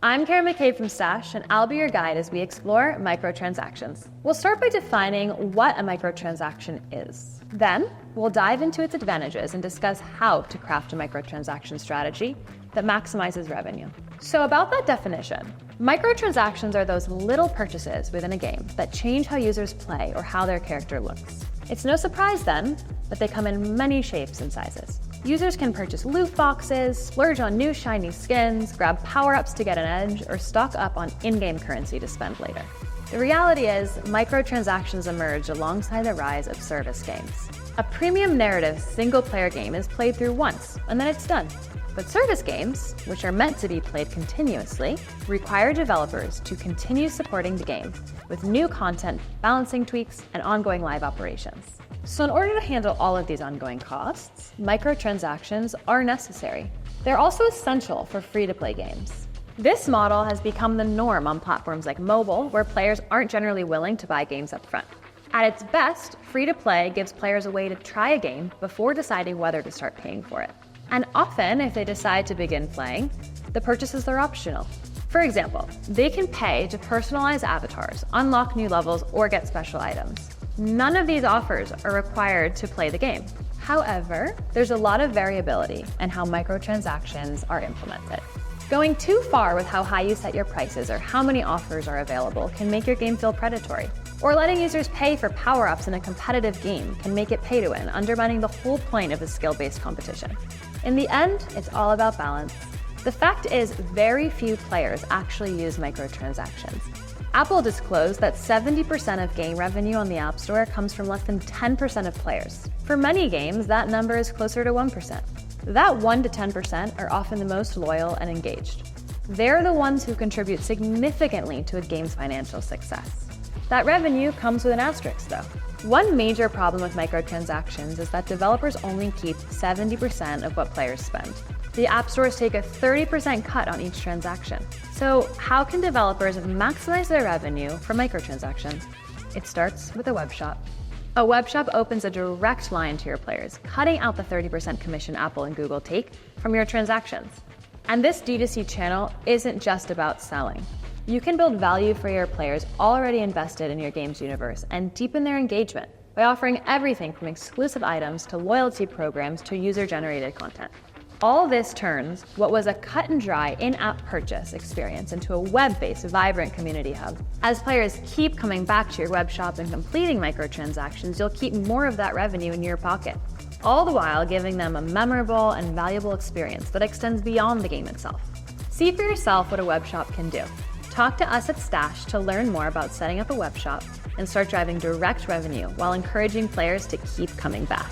I'm Karen McCabe from Stash, and I'll be your guide as we explore microtransactions. We'll start by defining what a microtransaction is. Then, we'll dive into its advantages and discuss how to craft a microtransaction strategy that maximizes revenue. So about that definition, microtransactions are those little purchases within a game that change how users play or how their character looks. It's no surprise then that they come in many shapes and sizes. Users can purchase loot boxes, splurge on new shiny skins, grab power-ups to get an edge, or stock up on in-game currency to spend later. The reality is, microtransactions emerged alongside the rise of service games. A premium narrative single-player game is played through once, and then it's done. But service games, which are meant to be played continuously, require developers to continue supporting the game with new content, balancing tweaks, and ongoing live operations. So in order to handle all of these ongoing costs, microtransactions are necessary. They're also essential for free-to-play games. This model has become the norm on platforms like mobile, where players aren't generally willing to buy games up front. At its best, free-to-play gives players a way to try a game before deciding whether to start paying for it. And often, if they decide to begin playing, the purchases are optional. For example, they can pay to personalize avatars, unlock new levels, or get special items. None of these offers are required to play the game. However, there's a lot of variability in how microtransactions are implemented. Going too far with how high you set your prices or how many offers are available can make your game feel predatory. Or letting users pay for power-ups in a competitive game can make it pay to win, undermining the whole point of a skill-based competition. In the end, it's all about balance. The fact is, very few players actually use microtransactions. Apple disclosed that 70% of game revenue on the App Store comes from less than 10% of players. For many games, that number is closer to 1%. That 1 to 10% are often the most loyal and engaged. They're the ones who contribute significantly to a game's financial success. That revenue comes with an asterisk, though. One major problem with microtransactions is that developers only keep 70% of what players spend. The app stores take a 30% cut on each transaction. So how can developers maximize their revenue from microtransactions? It starts with a web shop. A web shop opens a direct line to your players, cutting out the 30% commission Apple and Google take from your transactions. And this D2C channel isn't just about selling. You can build value for your players already invested in your game's universe and deepen their engagement by offering everything from exclusive items to loyalty programs to user-generated content. All this turns what was a cut and dry in-app purchase experience into a web-based, vibrant community hub. As players keep coming back to your web shop and completing microtransactions, you'll keep more of that revenue in your pocket, all the while giving them a memorable and valuable experience that extends beyond the game itself. See for yourself what a web shop can do. Talk to us at Stash to learn more about setting up a web shop and start driving direct revenue while encouraging players to keep coming back.